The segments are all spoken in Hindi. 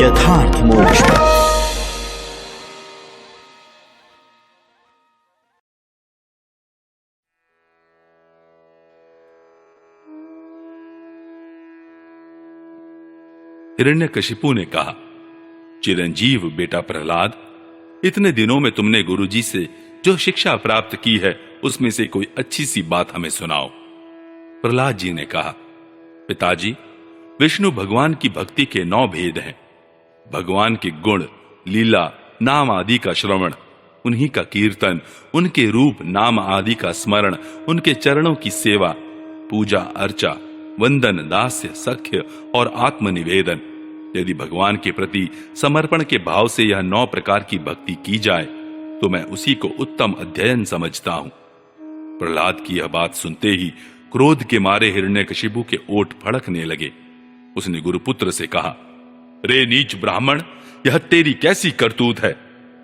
यथार्थ मोक्ष पथ। हिरण्यकशिपु ने कहा, चिरंजीव बेटा प्रहलाद, इतने दिनों में तुमने गुरुजी से जो शिक्षा प्राप्त की है उसमें से कोई अच्छी सी बात हमें सुनाओ। प्रहलाद जी ने कहा, पिताजी, विष्णु भगवान की भक्ति के 9 भेद हैं। भगवान के गुण, लीला, नाम आदि का श्रवण, उन्हीं का कीर्तन, उनके रूप नाम आदि का स्मरण, उनके चरणों की सेवा, पूजा अर्चा, वंदन, दास्य, सख्य और आत्मनिवेदन। यदि भगवान के प्रति समर्पण के भाव से यह 9 प्रकार की भक्ति की जाए तो मैं उसी को उत्तम अध्ययन समझता हूं। प्रहलाद की यह बात सुनते ही क्रोध के मारे हिरण्यकशिपु के ओठ फड़कने लगे। उसने गुरुपुत्र से कहा, रे नीच ब्राह्मण, यह तेरी कैसी करतूत है?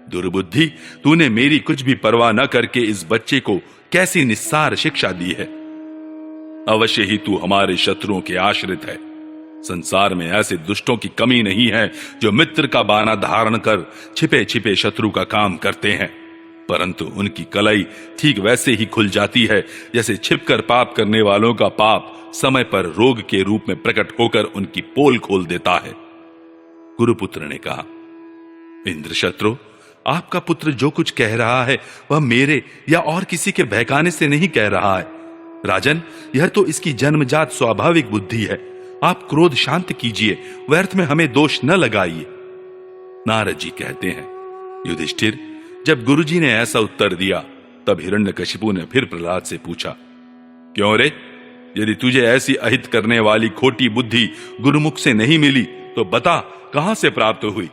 दुर्बुद्धि, तूने मेरी कुछ भी परवाह न करके इस बच्चे को कैसी निस्सार शिक्षा दी है। अवश्य ही तू हमारे शत्रुओं के आश्रित है। संसार में ऐसे दुष्टों की कमी नहीं है जो मित्र का बाना धारण कर छिपे छिपे शत्रु का काम करते हैं, परंतु उनकी कलई ठीक वैसे ही खुल जाती है जैसे छिपकर पाप करने वालों का पाप समय पर रोग के रूप में प्रकट होकर उनकी पोल खोल देता है। गुरुपुत्र ने कहा, इंद्रशत्रु, आपका पुत्र जो कुछ कह रहा है वह मेरे या और किसी के बहकाने से नहीं कह रहा है। राजन, यह तो इसकी जन्मजात स्वाभाविक बुद्धि है। आप क्रोध शांत कीजिए, व्यर्थ में हमें दोष न लगाइए। नारद जी कहते हैं, युधिष्ठिर, जब गुरुजी ने ऐसा उत्तर दिया तब हिरण्यकशिपु ने फिर प्रहलाद से पूछा, क्यों रे? यदि तुझे ऐसी अहित करने वाली खोटी बुद्धि गुरुमुख से नहीं मिली तो बता कहां से प्राप्त हुई?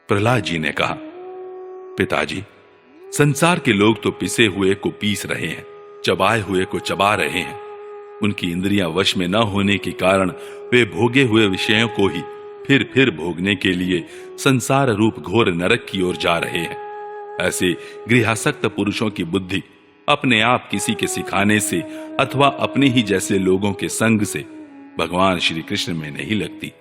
प्रहलाद जी ने कहा, पिताजी, संसार के लोग तो पिसे हुए को पीस रहे हैं, चबाए हुए को चबा रहे हैं। उनकी इंद्रियां वश में न होने के कारण वे भोगे हुए विषयों को ही फिर भोगने के लिए संसार रूप घोर नरक की ओर जा रहे हैं। ऐसे गृहासक्त पुरुषों की बुद्धि अपने आप किसी के सिखाने से अथवा अपने ही जैसे लोगों के संग से भगवान श्री कृष्ण में नहीं लगती।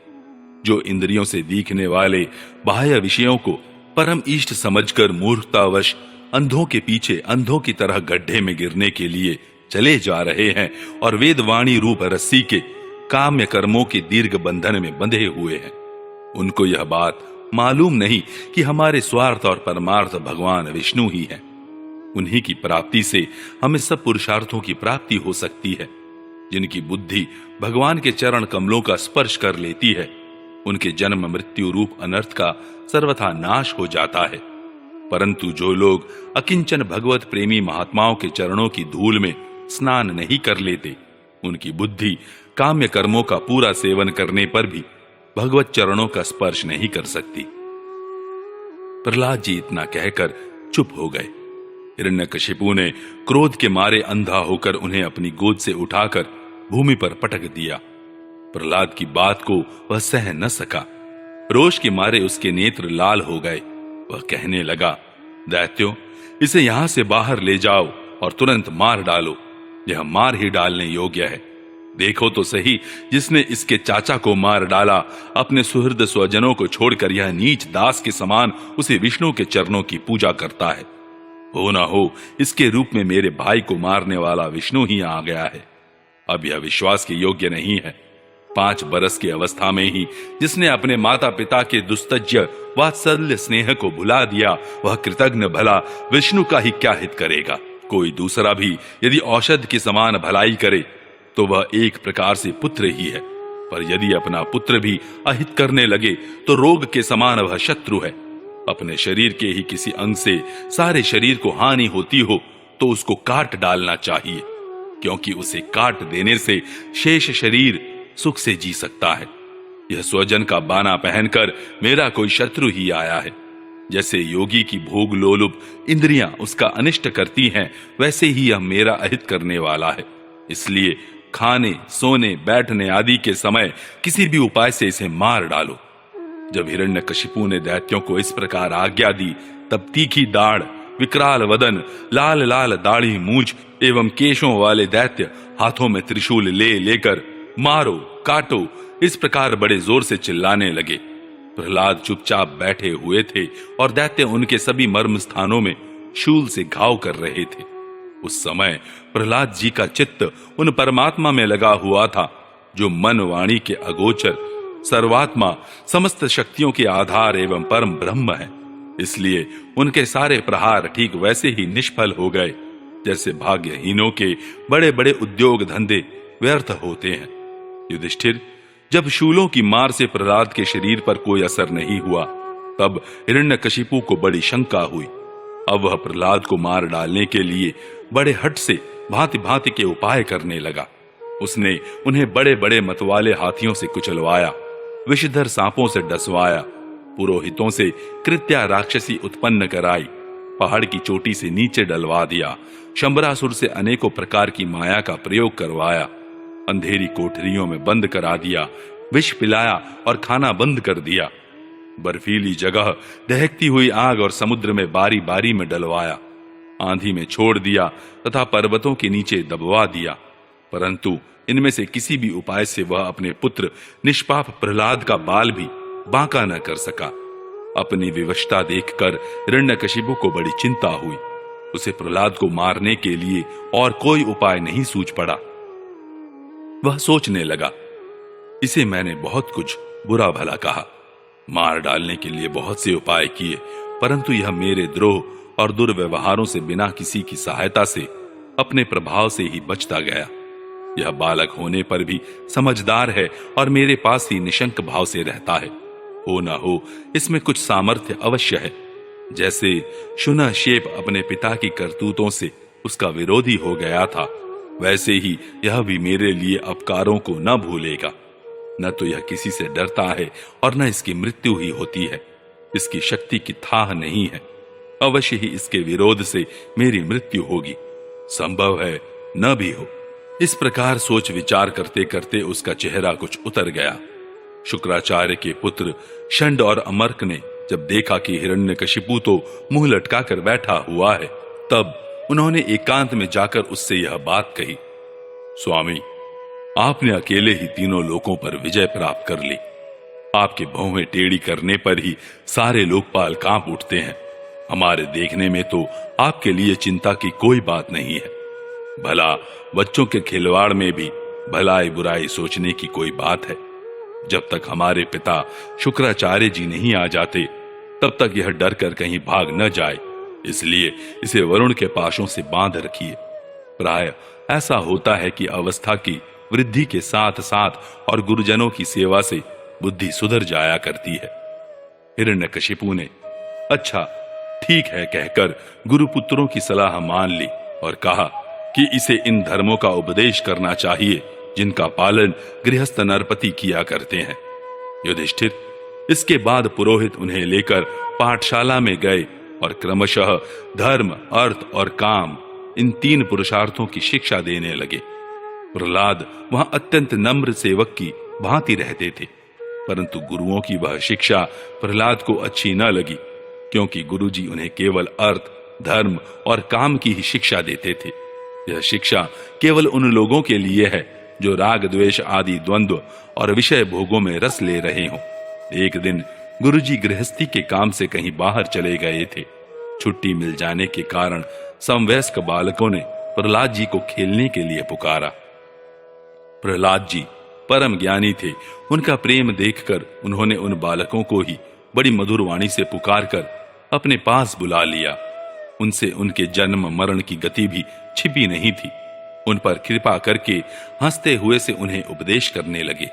जो इंद्रियों से दिखने वाले बाह्य विषयों को परम इष्ट समझकर मूर्खतावश अंधों के पीछे अंधों की तरह गड्ढे में गिरने के लिए चले जा रहे हैं और वेदवाणी रूप रस्सी के काम्य कर्मों के दीर्घ बंधन में बंधे हुए हैं, उनको यह बात मालूम नहीं कि हमारे स्वार्थ और परमार्थ भगवान विष्णु ही हैं। उन्हीं की प्राप्ति से हमें सब पुरुषार्थों की प्राप्ति हो सकती है। जिनकी बुद्धि भगवान के चरण कमलों का स्पर्श कर लेती है, उनके जन्म मृत्यु रूप अनर्थ का सर्वथा नाश हो जाता है। परंतु जो लोग अकिंचन भगवत प्रेमी महात्माओं के चरणों की धूल में स्नान नहीं कर लेते, उनकी बुद्धि काम्य कर्मों का पूरा सेवन करने पर भी भगवत चरणों का स्पर्श नहीं कर सकती। प्रहलाद जी इतना कहकर चुप हो गए। हिरण्यकशिपु ने क्रोध के मारे अंधा होकर उन्हें अपनी गोद से उठाकर भूमि पर पटक दिया। प्रहलाद की बात को वह सह न सका। रोष के मारे उसके नेत्र लाल हो गए। वह कहने लगा, दैत्यो, इसे यहां से बाहर ले जाओ और तुरंत मार डालो। यह मार ही डालने योग्य है। देखो तो सही, जिसने इसके चाचा को मार डाला, अपने सुहृद स्वजनों को छोड़कर यह नीच दास के समान उसे विष्णु के चरणों की पूजा करता है। हो ना हो इसके रूप में मेरे भाई को मारने वाला विष्णु ही आ गया है। अब यह विश्वास के योग्य नहीं है। 5 बरस की अवस्था में ही जिसने अपने माता पिता के दुस्तज्य वात्सल्य स्नेह को भुला दिया, वह कृतज्ञ भला विष्णु का ही क्या हित करेगा? कोई दूसरा भी यदि औषध के समान भलाई करे तो वह एक प्रकार से पुत्र ही है, पर यदि अपना पुत्र भी अहित करने लगे तो रोग के समान वह शत्रु है। अपने शरीर के ही किसी अंग से सारे शरीर को हानि होती हो तो उसको काट डालना चाहिए, क्योंकि उसे काट देने से शेष शरीर सुख से जी सकता है। यह स्वजन का बाना पहनकर मेरा कोई शत्रु ही आया है। जैसे योगी की भोग लोलुप इंद्रियां उसका अनिष्ट करती हैं, वैसे ही यह मेरा अहित करने वाला है। इसलिए खाने, सोने, बैठने आदि के समय किसी भी उपाय से इसे मार डालो। जब हिरण्यकशिपु ने दैत्यों को इस प्रकार आज्ञा दी, तब तीखी दाढ़, विकराल वदन, लाल लाल दाढ़ी मूंछ एवं केशों वाले दैत्य हाथों में त्रिशूल लेकर मारो, काटो, इस प्रकार बड़े जोर से चिल्लाने लगे। प्रहलाद चुपचाप बैठे हुए थे और दैत्य उनके सभी मर्म स्थानों में शूल से घाव कर रहे थे। उस समय प्रहलाद जी का चित्त उन परमात्मा में लगा हुआ था जो मन वाणी के अगोचर, सर्वात्मा, समस्त शक्तियों के आधार एवं परम ब्रह्म है। इसलिए उनके सारे प्रहार ठीक वैसे ही निष्फल हो गए जैसे भाग्यहीनों के बड़े बड़े उद्योग धंधे व्यर्थ होते हैं। युधिष्ठिर, जब शूलों की मार से प्रहलाद के शरीर पर कोई असर नहीं हुआ, तब हिरण्यकशिपु को बड़ी शंका हुई। अब वह प्रहलाद को मार डालने के लिए बड़े हट से भांति भांति के उपाय करने लगा। उसने उन्हें बड़े बड़े मतवाले हाथियों से कुचलवाया, विषधर सांपों से डसवाया, पुरोहितों से कृत्या राक्षसी उत्पन्न कराई, पहाड़ की चोटी से नीचे डलवा दिया, शंबरासुर से अनेकों प्रकार की माया का प्रयोग करवाया, अंधेरी कोठरियों में बंद करा दिया, विष पिलाया और खाना बंद कर दिया, बर्फीली जगह दहकती हुई आग और समुद्र में बारी बारी में डलवाया, आंधी में छोड़ दिया तथा पर्वतों के नीचे दबवा दिया। परंतु इनमें से किसी भी उपाय से वह अपने पुत्र निष्पाप प्रहलाद का बाल भी बांका न कर सका। अपनी विवशता देखकर हिरण्यकशिपु को बड़ी चिंता हुई। उसे प्रहलाद को मारने के लिए और कोई उपाय नहीं सूझ पड़ा। वह सोचने लगा, इसे मैंने बहुत कुछ बुरा भला कहा, मार डालने के लिए बहुत से उपाय किए, परंतु यह मेरे द्रोह और दुर्व्यवहारों से बिना किसी की सहायता से अपने प्रभाव से ही बचता गया। यह बालक होने पर भी समझदार है और मेरे पास ही निशंक भाव से रहता है। हो ना हो इसमें कुछ सामर्थ्य अवश्य है। जैसे शुनह शेप अपने पिता की करतूतों से उसका विरोधी हो गया था, वैसे ही यह भी मेरे लिए अपकारों को न भूलेगा। न तो यह किसी से डरता है और न इसकी मृत्यु ही होती है। इसकी शक्ति की थाह नहीं है। अवश्य ही इसके विरोध से मेरी मृत्यु होगी, संभव है न भी हो। इस प्रकार सोच विचार करते करते उसका चेहरा कुछ उतर गया। शुक्राचार्य के पुत्र शंड और अमर्क ने जब देखा कि हिरण्यकशिपु तो मुंह लटका कर बैठा हुआ है, तब उन्होंने एकांत में जाकर उससे यह बात कही, स्वामी, आपने अकेले ही तीनों लोकों पर विजय प्राप्त कर ली। आपके भौहें टेढ़ी करने पर ही सारे लोकपाल कांप उठते हैं। हमारे देखने में तो आपके लिए चिंता की कोई बात नहीं है। भला बच्चों के खिलवाड़ में भी भलाई बुराई सोचने की कोई बात है। जब तक हमारे पिता शुक्राचार्य जी नहीं आ जाते, तब तक यह डर कर कहीं भाग न जाए, इसलिए इसे वरुण के पाशों से बांध रखिए। प्राय ऐसा होता है कि अवस्था की वृद्धि के साथ साथ और गुरुजनों की सेवा से बुद्धि सुधर जाया करती है। हिरण्यकशिपु ने अच्छा ठीक है कहकर गुरुपुत्रों की सलाह मान ली और कहा कि इसे इन धर्मों का उपदेश करना चाहिए जिनका पालन गृहस्थ नरपति किया करते हैं। युधिष्ठिर, इसके बाद पुरोहित उन्हें लेकर पाठशाला में गए और क्रमशः धर्म, अर्थ और काम, इन तीन पुरुषार्थों की शिक्षा देने लगे। प्रहलाद वहां अत्यंत नम्र सेवक की भांति रहते थे, परंतु गुरुओं की वह शिक्षा प्रहलाद को अच्छी न लगी, क्योंकि गुरुजी उन्हें केवल अर्थ, धर्म और काम की ही शिक्षा देते थे। यह शिक्षा केवल उन लोगों के लिए है जो राग द्वेष आदि द्वंद्व और विषय भोगों में रस ले रहे हों। एक दिन गुरुजी गृहस्थी के काम से कहीं बाहर चले गए थे। छुट्टी मिल जाने के कारण समवयस्क बालकों ने प्रहलाद जी को खेलने के लिए पुकारा। प्रहलाद जी परम ज्ञानी थे। उनका प्रेम देखकर उन्होंने उन बालकों को ही बड़ी मधुर वाणी से पुकार कर अपने पास बुला लिया। उनसे उनके जन्म मरण की गति भी छिपी नहीं थी। उन पर कृपा करके हंसते हुए से उन्हें उपदेश करने लगे।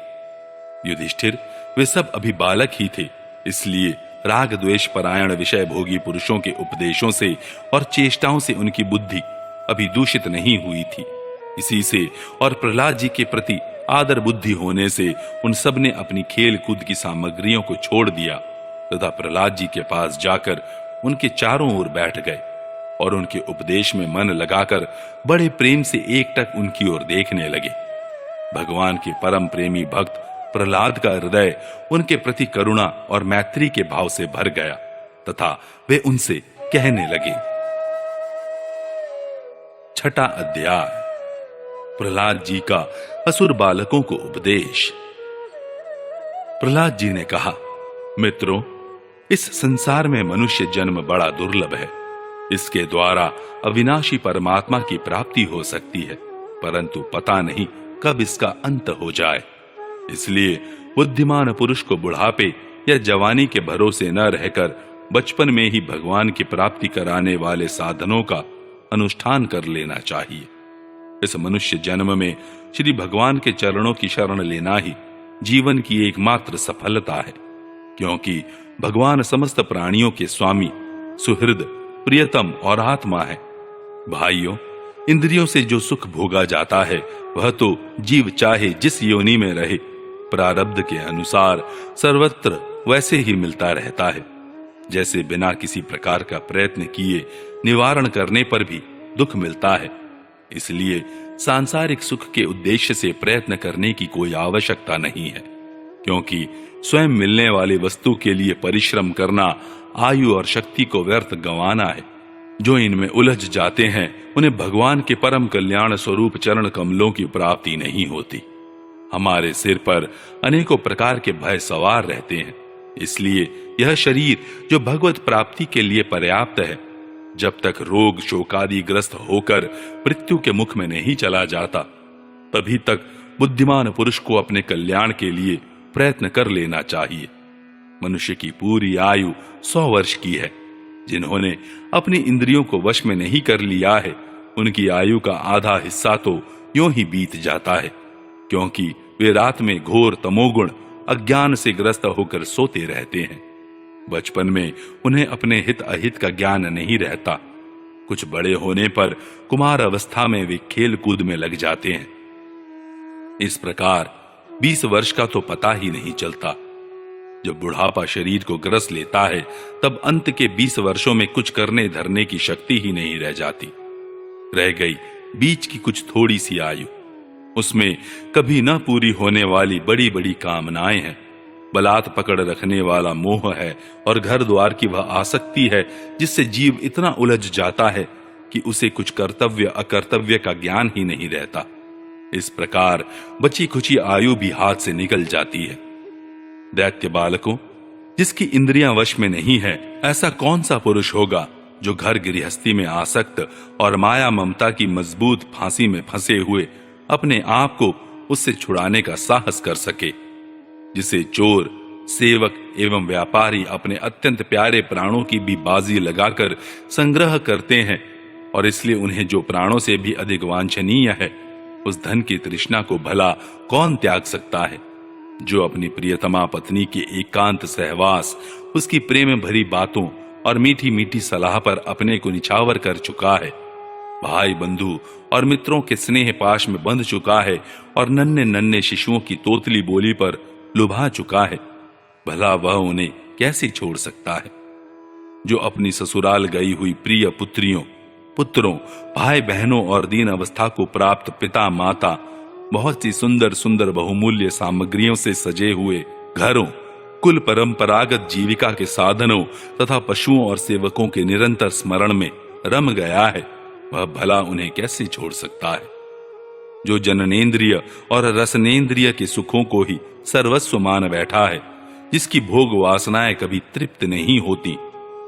युधिष्ठिर, वे सब अभी बालक ही थे, इसलिए राग द्वेष परायण विषय भोगी पुरुषों के उपदेशों से और चेष्टाओं से उनकी बुद्धि अभी दूषित नहीं हुई थी। इसी से और प्रहलाद जी के प्रति आदर बुद्धि होने से उन सब ने अपनी खेल कूद की सामग्रियों को छोड़ दिया तथा प्रहलाद जी के पास जाकर उनके चारों ओर बैठ गए और उनके उपदेश में मन लगाकर बड़े प्रेम से एकटक उनकी ओर देखने लगे। भगवान के परम प्रेमी भक्त प्रहलाद का हृदय उनके प्रति करुणा और मैत्री के भाव से भर गया तथा वे उनसे कहने लगे। छठा अध्याय, प्रहलाद जी का असुर बालकों को उपदेश। प्रहलाद जी ने कहा, मित्रों, इस संसार में मनुष्य जन्म बड़ा दुर्लभ है। इसके द्वारा अविनाशी परमात्मा की प्राप्ति हो सकती है, परंतु पता नहीं कब इसका अंत हो जाए। इसलिए बुद्धिमान पुरुष को बुढ़ापे या जवानी के भरोसे न रहकर बचपन में ही भगवान की प्राप्ति कराने वाले साधनों का अनुष्ठान कर लेना चाहिए। इस मनुष्य जन्म में श्री भगवान के चरणों की शरण लेना ही जीवन की एकमात्र सफलता है, क्योंकि भगवान समस्त प्राणियों के स्वामी, सुहृद, प्रियतम और आत्मा है। भाइयों, इंद्रियों से जो सुख भोगा जाता है वह तो जीव चाहे जिस योनि में रहे प्रारब्ध के अनुसार सर्वत्र वैसे ही मिलता रहता है, जैसे बिना किसी प्रकार का प्रयत्न किए निवारण करने पर भी दुख मिलता है। इसलिए सांसारिक सुख के उद्देश्य से प्रयत्न करने की कोई आवश्यकता नहीं है, क्योंकि स्वयं मिलने वाली वस्तु के लिए परिश्रम करना आयु और शक्ति को व्यर्थ गंवाना है। जो इनमें उलझ जाते हैं उन्हें भगवान के परम कल्याण स्वरूप चरण कमलों की प्राप्ति नहीं होती। हमारे सिर पर अनेकों प्रकार के भय सवार रहते हैं, इसलिए यह शरीर जो भगवत प्राप्ति के लिए पर्याप्त है, जब तक रोग शोकादि ग्रस्त होकर मृत्यु के मुख में नहीं चला जाता, तभी तक बुद्धिमान पुरुष को अपने कल्याण के लिए प्रयत्न कर लेना चाहिए। मनुष्य की पूरी आयु 100 वर्ष की है। जिन्होंने अपनी इंद्रियों को वश में नहीं कर लिया है, उनकी आयु का आधा हिस्सा तो यूं ही बीत जाता है, क्योंकि वे रात में घोर तमोगुण अज्ञान से ग्रस्त होकर सोते रहते हैं। बचपन में उन्हें अपने हित अहित का ज्ञान नहीं रहता। कुछ बड़े होने पर कुमार अवस्था में वे खेल कूद में लग जाते हैं। इस प्रकार 20 वर्ष का तो पता ही नहीं चलता। जब बुढ़ापा शरीर को ग्रस लेता है, तब अंत के 20 वर्षों में कुछ करने धरने की शक्ति ही नहीं रह जाती। रह गई बीच की कुछ थोड़ी सी आयु, उसमें कभी न पूरी होने वाली बड़ी बड़ी कामनाएं हैं, बलात् पकड़ रखने वाला मोह है और घर द्वार की वह आसक्ति है जिससे जीव इतना उलझ जाता है कि उसे कुछ कर्तव्य अकर्तव्य का ज्ञान ही नहीं रहता। इस प्रकार बची खुची आयु भी हाथ से निकल जाती है। दैत्य बालकों, जिसकी इंद्रियां वश में नहीं है, ऐसा कौन सा पुरुष होगा जो घर गृहस्थी में आसक्त और माया ममता की मजबूत फांसी में फंसे हुए अपने आप को उससे छुड़ाने का साहस कर सके, जिसे चोर, सेवक एवं व्यापारी अपने अत्यंत प्यारे प्राणों की भी बाजी लगाकर संग्रह करते हैं, और इसलिए उन्हें जो प्राणों से भी अधिक वांछनीय है, उस धन की तृष्णा को भला कौन त्याग सकता है। जो अपनी प्रियतमा पत्नी के एकांत सहवास, उसकी प्रेम भरी बातों और मीठी मीठी सलाह पर अपने को निछावर कर चुका है, भाई बंधु और मित्रों के स्नेह पाश में बंध चुका है और नन्हे नन्हे शिशुओं की तोतली बोली पर लुभा चुका है, भला वह उन्हें कैसे छोड़ सकता है। जो अपनी ससुराल गई हुई प्रिय पुत्रियों, पुत्रों, भाई बहनों और दीन अवस्था को प्राप्त पिता माता, बहुत सी सुंदर सुंदर बहुमूल्य सामग्रियों से सजे हुए घरों, कुल परंपरागत जीविका के साधनों तथा पशुओं और सेवकों के निरंतर स्मरण में रम गया है, वह भला उन्हें कैसे छोड़ सकता है। जो जननेंद्रिय और रसनेंद्रिय के सुखों को ही सर्वस्व मान बैठा है, जिसकी भोग वासनाएं कभी तृप्त नहीं होती,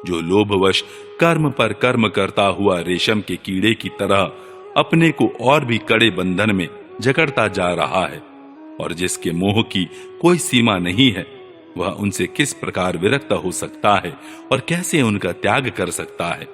जो लोभवश कर्म पर कर्म करता हुआ रेशम के कीड़े की तरह अपने को और भी कड़े बंधन में जकड़ता जा रहा है, और जिसके मोह की कोई सीमा नहीं है, वह उनसे किस प्रकार विरक्त हो सकता है और कैसे उनका त्याग कर सकता है।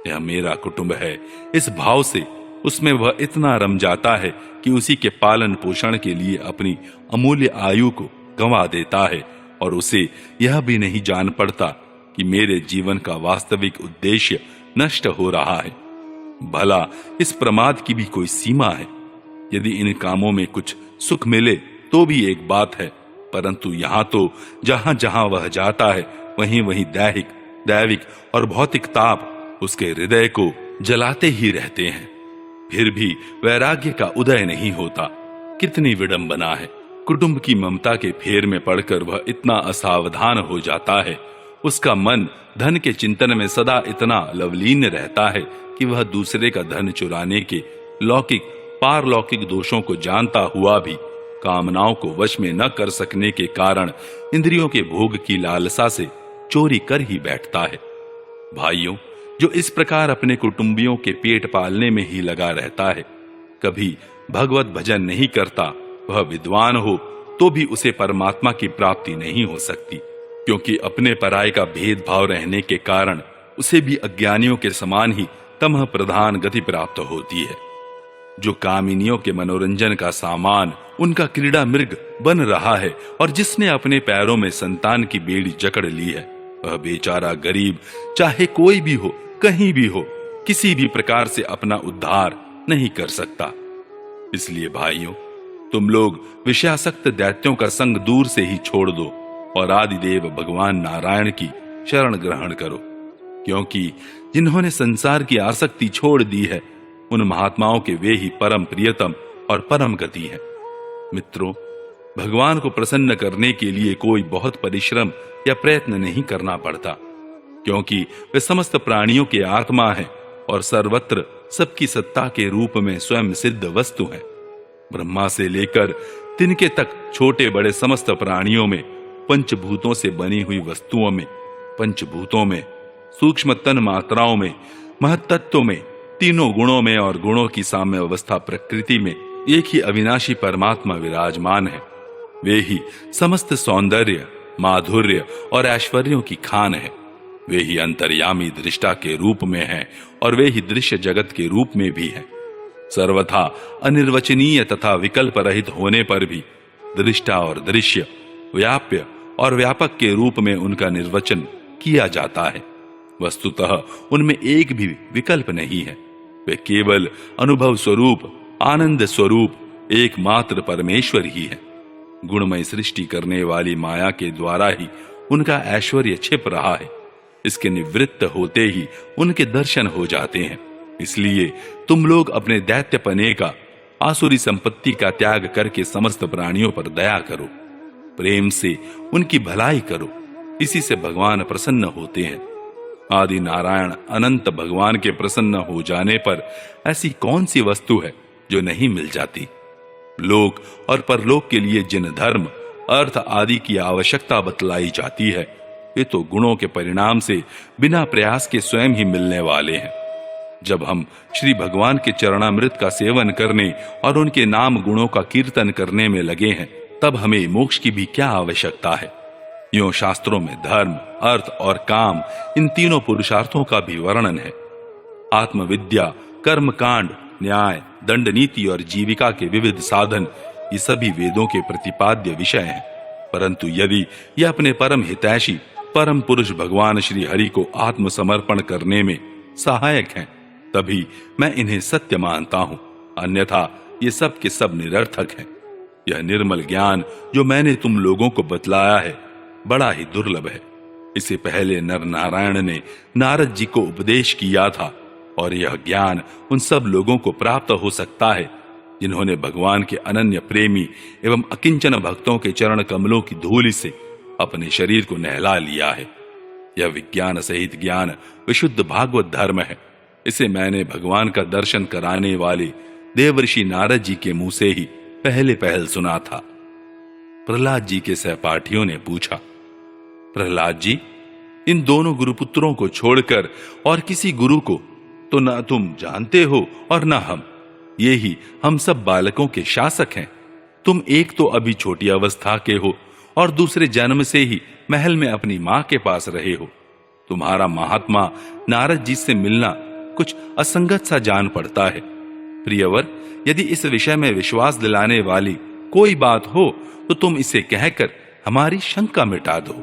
यह मेरा कुटुंब है, इस भाव से उसमें वह इतना रम जाता है कि उसी के पालन पोषण के लिए अपनी अमूल्य आयु को गंवा देता है, और उसे यह भी नहीं जान पड़ता कि मेरे जीवन का वास्तविक उद्देश्य नष्ट हो रहा है। भला इस प्रमाद की भी कोई सीमा है। यदि इन कामों में कुछ सुख मिले तो भी एक बात है, परंतु यहाँ तो जहां जहां वह जाता है वहीं वहीं दैहिक, दैविक और भौतिक ताप उसके हृदय को जलाते ही रहते हैं। फिर भी वैराग्य का उदय नहीं होता। कितनी विडंबना है। कुटुंब की ममता के फेर में पड़कर वह इतना असावधान हो जाता है, उसका मन धन के चिंतन में सदा इतना लवलीन रहता है कि वह दूसरे का धन चुराने के लौकिक पारलौकिक दोषों को जानता हुआ भी कामनाओं को वश में न कर सकने के कारण इंद्रियों के भोग की लालसा से चोरी कर ही बैठता है। भाइयों, जो इस प्रकार अपने कुटुंबियों के पेट पालने में ही लगा रहता है, कभी भगवत भजन नहीं करता, वह विद्वान हो तो भी उसे परमात्मा की प्राप्ति नहीं हो सकती, क्योंकि अपने पराये का भेदभाव रहने के कारण उसे भी अज्ञानियों के समान ही तमह प्रधान गति प्राप्त होती है। जो कामिनियों के मनोरंजन का सामान उनका क्रीड़ा मृग बन रहा है और जिसने अपने पैरों में संतान की बेड़ी जकड़ ली है, वह बेचारा गरीब चाहे कोई भी हो, कहीं भी हो, किसी भी प्रकार से अपना उद्धार नहीं कर सकता। इसलिए भाइयों, तुम लोग विषयासक्त दैत्यों का संग दूर से ही छोड़ दो और आदिदेव भगवान नारायण की शरण ग्रहण करो, क्योंकि जिन्होंने संसार की आसक्ति छोड़ दी है, उन महात्माओं के वे ही परम प्रियतम और परम गति है। मित्रों, भगवान को प्रसन्न करने के लिए कोई बहुत परिश्रम या प्रयत्न नहीं करना पड़ता, क्योंकि वे समस्त प्राणियों के आत्मा है और सर्वत्र सबकी सत्ता के रूप में स्वयं सिद्ध वस्तु है। ब्रह्मा से लेकर तिनके तक छोटे बड़े समस्त प्राणियों में, पंचभूतों से बनी हुई वस्तुओं में, पंचभूतों में, सूक्ष्म तन मात्राओं में, महत्तत्वों में, तीनों गुणों में और गुणों की साम्य अवस्था प्रकृति में एक ही अविनाशी परमात्मा विराजमान है। वे ही समस्त सौंदर्य, माधुर्य और ऐश्वर्यों की खान है। वे ही अंतर्यामी दृष्टा के रूप में है और वे ही दृश्य जगत के रूप में भी है। सर्वथा अनिर्वचनीय तथा विकल्प रहित होने पर भी दृष्टा और दृश्य, व्याप्य और व्यापक के रूप में उनका निर्वचन किया जाता है। वस्तुतः उनमें एक भी विकल्प नहीं है। वे केवल अनुभव स्वरूप, आनंद स्वरूप एकमात्र परमेश्वर ही है। गुणमय सृष्टि करने वाली माया के द्वारा ही उनका ऐश्वर्य छिप रहा है। इसके निवृत्त होते ही उनके दर्शन हो जाते हैं। इसलिए तुम लोग अपने दैत्यपने का, आसुरी संपत्ति का त्याग करके समस्त प्राणियों पर दया करो, प्रेम से उनकी भलाई करो। इसी से भगवान प्रसन्न होते हैं। आदि नारायण अनंत भगवान के प्रसन्न हो जाने पर ऐसी कौन सी वस्तु है जो नहीं मिल जाती। लोक और परलोक के लिए जिन धर्म, अर्थ आदि की आवश्यकता बतलाई जाती है, ये तो गुणों के परिणाम से बिना प्रयास के स्वयं ही मिलने वाले हैं। जब हम श्री भगवान के चरणामृत का सेवन करने और उनके नाम गुणों का कीर्तन करने में लगे हैं, तब हमें मोक्ष की भी क्या आवश्यकता है। यूं शास्त्रों में धर्म, अर्थ और काम, इन तीनों पुरुषार्थों का भी वर्णन है। आत्मविद्या, कर्म कांड, न्याय, दंड नीति और जीविका के विविध साधन, ये सभी वेदों के प्रतिपाद्य विषय हैं। परंतु यदि ये अपने परम हितैषी परम पुरुष भगवान श्री हरि को आत्मसमर्पण करने में सहायक हैं, तभी मैं इन्हें सत्य मानता हूं, अन्यथा ये सब के सब निरर्थक हैं। यह निर्मल ज्ञान जो मैंने तुम लोगों को बतलाया है, बड़ा ही दुर्लभ है। इसे पहले नर नारायण ने नारद जी को उपदेश किया था और यह ज्ञान उन सब लोगों को प्राप्त हो सकता है जिन्होंने भगवान के अनन्य प्रेमी एवं अकिंचन भक्तों के चरण कमलों की धूलि से अपने शरीर को नहला लिया है। यह विज्ञान सहित ज्ञान विशुद्ध भागवत धर्म है। इसे मैंने भगवान का दर्शन कराने वाले देवर्षि नारद जी के मुंह से ही पहले पहल सुना था। प्रहलाद जी के सहपाठियों ने पूछा, प्रहलाद जी, इन दोनों गुरुपुत्रों को छोड़कर और किसी गुरु को तो न तुम जानते हो और न हम। ये ही हम सब बालकों के शासक हैं। तुम एक तो अभी छोटी अवस्था के हो और दूसरे जन्म से ही महल में अपनी मां के पास रहे हो। तुम्हारा महात्मा नारद जी से मिलना कुछ असंगत सा जान पड़ता है। प्रियवर, यदि इस विषय में विश्वास दिलाने वाली कोई बात हो तो तुम इसे कहकर हमारी शंका मिटा दो।